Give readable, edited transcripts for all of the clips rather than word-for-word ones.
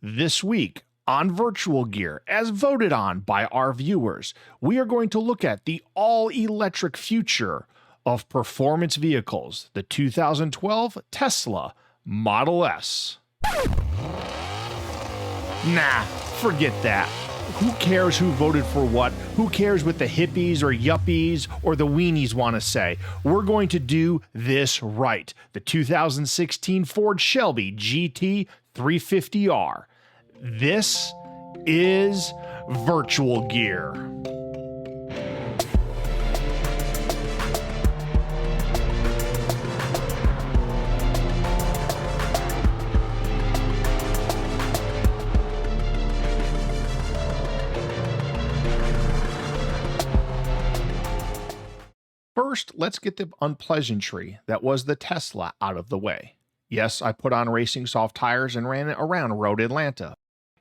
This week on Virtual Gear, as voted on by our viewers, we are going to look at the all-electric future of performance vehicles, the 2012 Tesla Model S. Nah, forget that. Who cares who voted for what? Who cares what the hippies or yuppies or the weenies want to say? We're going to do this right. The 2016 Ford Shelby GT350R. This is Virtual Gear. First, let's get the unpleasantry that was the Tesla out of the way. Yes, I put on racing soft tires and ran it around Road Atlanta.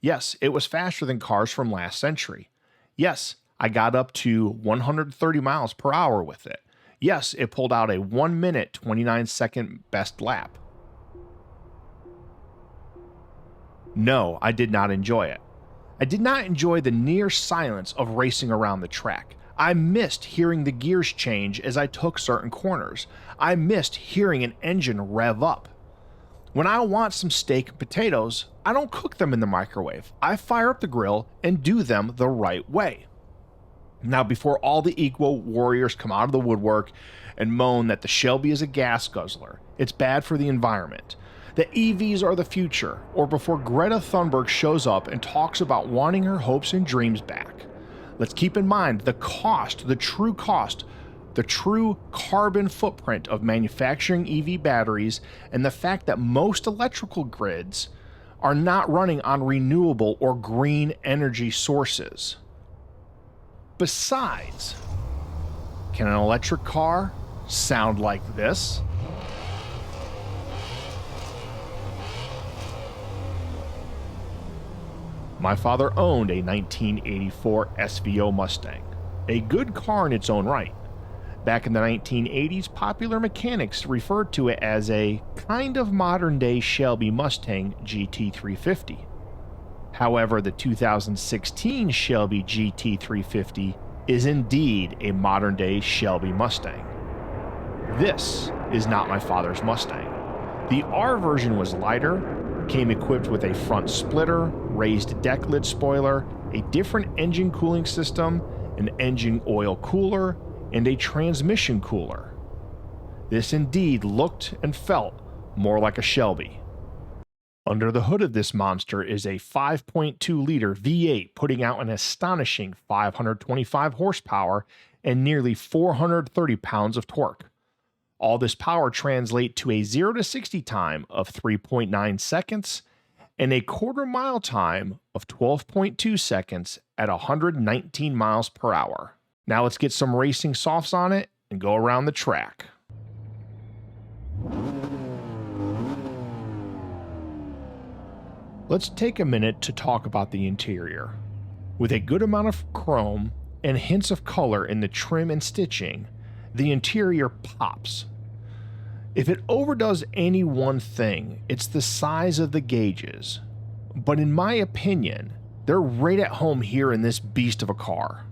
Yes, it was faster than cars from last century. Yes, I got up to 130 miles per hour with it. Yes, it pulled out a 1 minute 29 second best lap. No, I did not enjoy it. I did not enjoy the near silence of racing around the track. I missed hearing the gears change as I took certain corners. I missed hearing an engine rev up. When I want some steak and potatoes, I don't cook them in the microwave. I fire up the grill and do them the right way. Now, before all the equal warriors come out of the woodwork and moan that the Shelby is a gas guzzler, it's bad for the environment, that EVs are the future, or before Greta Thunberg shows up and talks about wanting her hopes and dreams back. Let's keep in mind the cost, the true carbon footprint of manufacturing EV batteries, and the fact that most electrical grids are not running on renewable or green energy sources. Besides, can an electric car sound like this? My father owned a 1984 SVO Mustang, a good car in its own right. Back in the 1980s, popular mechanics referred to it as a kind of modern-day Shelby Mustang GT350. However, the 2016 Shelby GT350 is indeed a modern-day Shelby Mustang. This is not my father's Mustang. The R version was lighter, came equipped with a front splitter, raised deck lid spoiler, a different engine cooling system, an engine oil cooler, and a transmission cooler. This indeed looked and felt more like a Shelby. Under the hood of this monster is a 5.2-liter V8 putting out an astonishing 525 horsepower and nearly 430 pounds of torque. All this power translates to a 0 to 60 time of 3.9 seconds and a quarter mile time of 12.2 seconds at 119 miles per hour. Now let's get some racing softs on it and go around the track. Let's take a minute to talk about the interior. With a good amount of chrome and hints of color in the trim and stitching, the interior pops. If it overdoes any one thing, it's the size of the gauges. But in my opinion, they're right at home here in this beast of a car.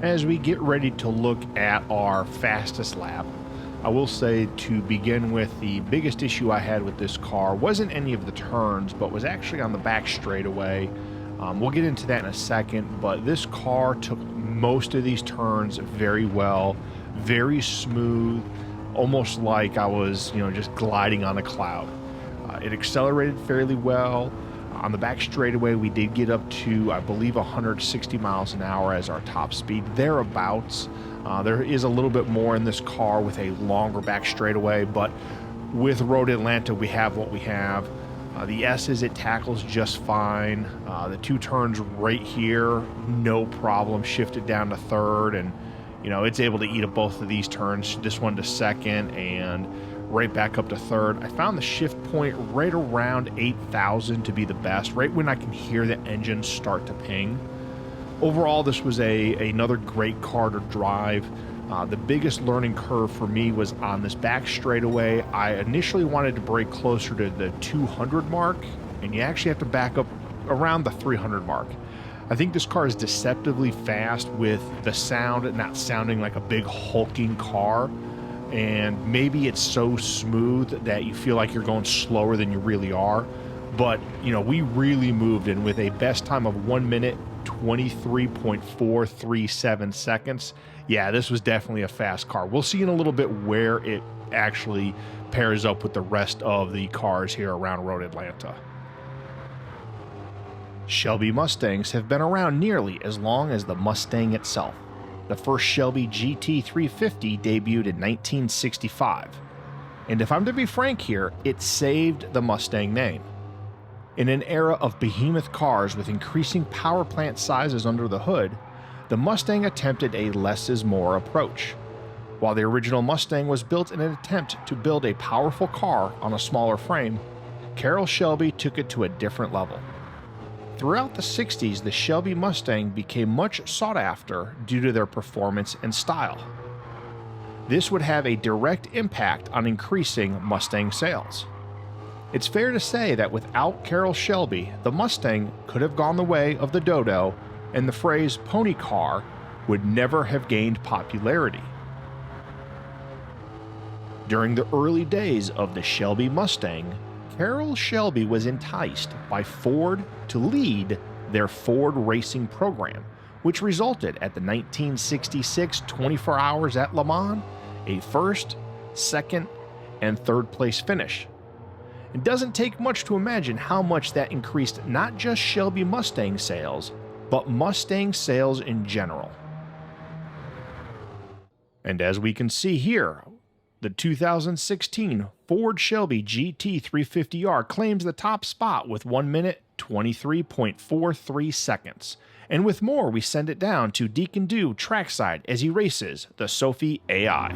As we get ready to look at our fastest lap, I will say to begin with, the biggest issue I had with this car wasn't any of the turns, but was actually on the back straightaway. We'll get into that in a second, but this car took most of these turns very well, very smooth, almost like I was, just gliding on a cloud. It accelerated fairly well. On the back straightaway, we did get up to, I believe, 160 miles an hour as our top speed, thereabouts. There is a little bit more in this car with a longer back straightaway, but with Road Atlanta, we have what we have. The S's, it tackles just fine. The two turns right here, no problem, shifted down to third, and it's able to eat up both of these turns, this one to second, and right back up to third. I found the shift point right around 8,000 to be the best, right when I can hear the engine start to ping. Overall, this was another great car to drive. The biggest learning curve for me was on this back straightaway. I initially wanted to brake closer to the 200 mark, and you actually have to back up around the 300 mark. I think this car is deceptively fast with the sound not sounding like a big hulking car, and maybe it's so smooth that you feel like you're going slower than you really are. But, you know, we really moved, and with a best time of 1 minute 23.437 seconds. Yeah, this was definitely a fast car. We'll see in a little bit where it actually pairs up with the rest of the cars here around Road Atlanta. Shelby Mustangs have been around nearly as long as the Mustang itself. The first Shelby GT350 debuted in 1965. And if I'm to be frank here, it saved the Mustang name. In an era of behemoth cars with increasing power plant sizes under the hood, the Mustang attempted a less is more approach. While the original Mustang was built in an attempt to build a powerful car on a smaller frame, Carroll Shelby took it to a different level. Throughout the 60s, the Shelby Mustang became much sought after due to their performance and style. This would have a direct impact on increasing Mustang sales. It's fair to say that without Carroll Shelby, the Mustang could have gone the way of the Dodo, and the phrase pony car would never have gained popularity. During the early days of the Shelby Mustang, Carroll Shelby was enticed by Ford to lead their Ford racing program, which resulted at the 1966 24 Hours at Le Mans a first, second, and third place finish. It doesn't take much to imagine how much that increased not just Shelby Mustang sales, but Mustang sales in general. And as we can see here, the 2016 Ford Shelby GT350R claims the top spot with 1 minute 23.43 seconds. And with more, we send it down to Deacon Do trackside as he races the Sophy AI.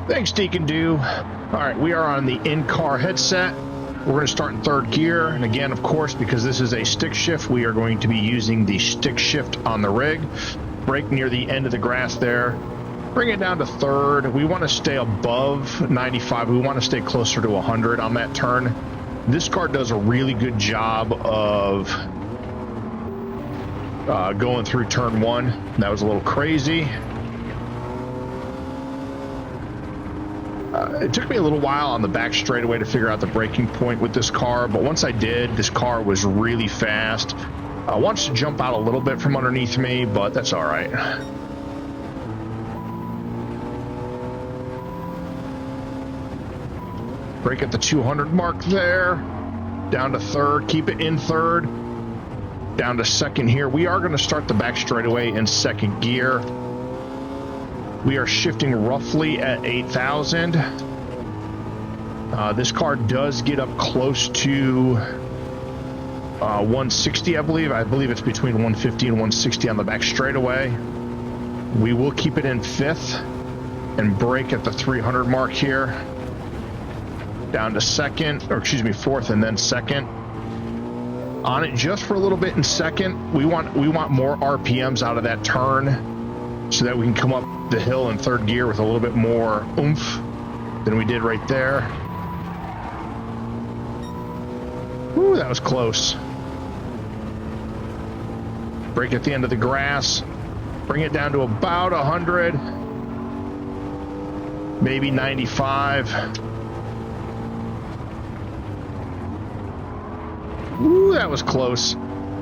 Thanks, Deacon Do. All right, we are on the in-car headset. We're going to start in third gear, and again, of course, because this is a stick shift, we are going to be using the stick shift on the rig. Brake near the end of the grass there. Bring it down to third. We want to stay above 95. We want to stay closer to 100 on that turn. This car does a really good job of going through turn one. That was a little crazy. It took me a little while on the back straightaway to figure out the braking point with this car, but once I did, this car was really fast. Wants to jump out a little bit from underneath me, but that's all right. Brake at the 200 mark there. Down to third, keep it in third. Down to second here. We are going to start the back straightaway in second gear. We are shifting roughly at 8,000. This car does get up close to 160, I believe. I believe it's between 150 and 160 on the back straightaway. We will keep it in fifth and brake at the 300 mark here. Down to second, or excuse me, fourth and then second. On it just for a little bit in second. We want more RPMs out of that turn, so that we can come up the hill in third gear with a little bit more oomph than we did right there. Ooh, that was close. Brake at the end of the grass. Bring it down to about 100. Maybe 95. Ooh, that was close.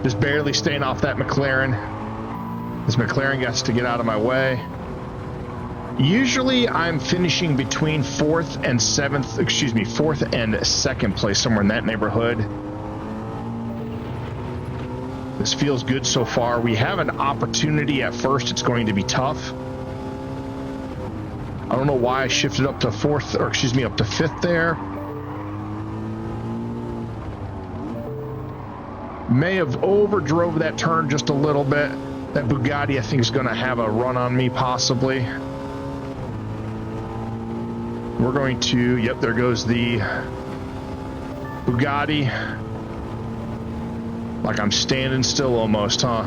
Just barely staying off that McLaren. This McLaren gets to get out of my way. Usually I'm finishing between fourth and second place, somewhere in that neighborhood. This feels good so far. We have an opportunity at first. It's going to be tough. I don't know why I shifted up to fourth, or excuse me, up to fifth there. May have overdrove that turn just a little bit. That Bugatti, I think, is going to have a run on me, possibly. We're going to, yep, there goes the Bugatti. Like I'm standing still almost, huh?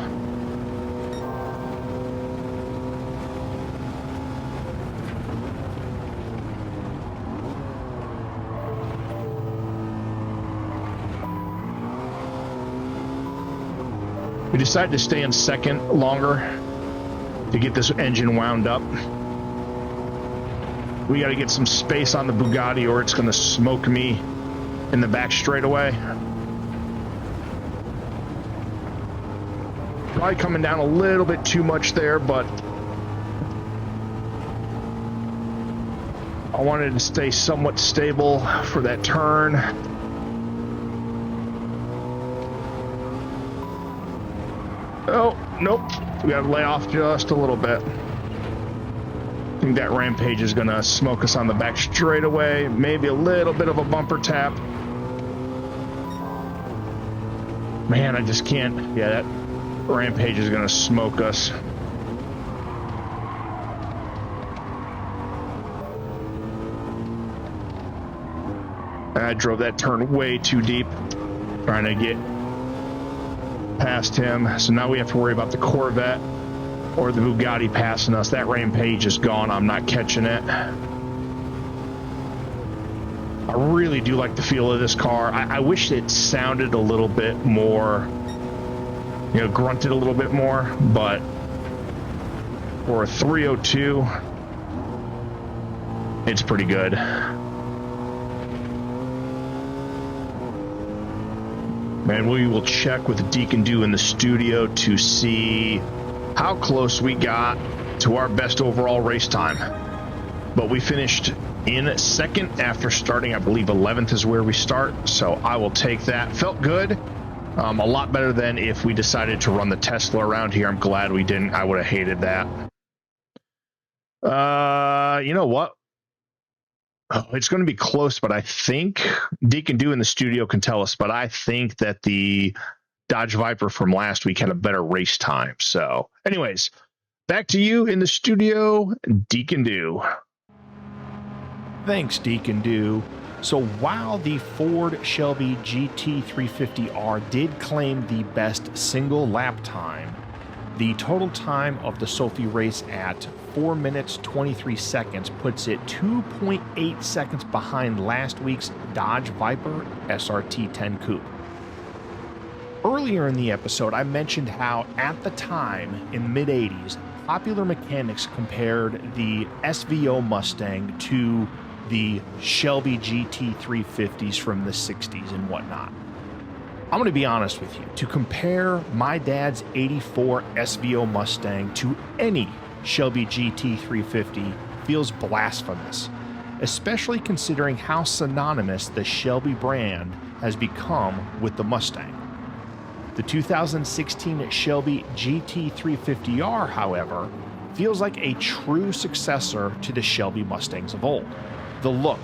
We decided to stay in second longer to get this engine wound up. We got to get some space on the Bugatti or it's going to smoke me in the back straightaway. Probably coming down a little bit too much there, but I wanted to stay somewhat stable for that turn. Oh, nope. We got to lay off just a little bit. I think that Rampage is going to smoke us on the back straightaway. Maybe a little bit of a bumper tap. Man, I just can't. Yeah, that Rampage is going to smoke us. I drove that turn way too deep, trying to get past him. So now we have to worry about the Corvette or the Bugatti passing us. That Rampage is gone. I'm not catching it. I really do like the feel of this car. I wish it sounded a little bit more, you know, grunted a little bit more, but for a 302, it's pretty good. And we will check with Deacon Do in the studio to see how close we got to our best overall race time. But we finished in second after starting, I believe 11th is where we start, so I will take that. Felt good. A lot better than if we decided to run the Tesla around here. I'm glad we didn't. I would have hated that. You know what? Oh, it's going to be close, but I think Deacon Do in the studio can tell us, but I think that the Dodge Viper from last week had a better race time. So anyways, back to you in the studio, Deacon Do. Thanks, Deacon Do. So while the Ford Shelby GT350R did claim the best single lap time, the total time of the Sophy race at 4 minutes 23 seconds puts it 2.8 seconds behind last week's Dodge Viper SRT 10 Coupe. Earlier in the episode, I mentioned how at the time in the mid-80s, Popular Mechanics compared the SVO Mustang to the Shelby GT350s from the 60s and whatnot. I'm going to be honest with you. To compare my dad's 84 SVO Mustang to any Shelby GT350 feels blasphemous, especially considering how synonymous the Shelby brand has become with the Mustang. The 2016 Shelby GT350R, however, feels like a true successor to the Shelby Mustangs of old. The look,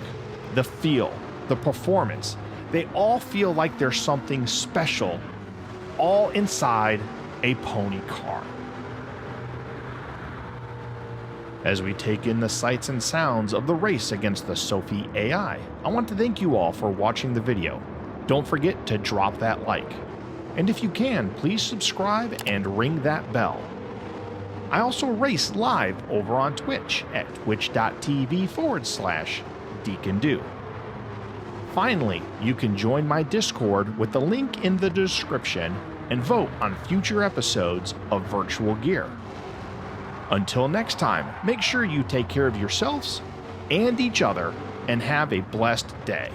the feel, the performance, they all feel like there's something special, all inside a pony car. As we take in the sights and sounds of the race against the Sophy AI, I want to thank you all for watching the video. Don't forget to drop that like. And if you can, please subscribe and ring that bell. I also race live over on Twitch at twitch.tv/Deacon Do. Finally, you can join my Discord with the link in the description and vote on future episodes of Virtual Gear. Until next time, make sure you take care of yourselves and each other and have a blessed day.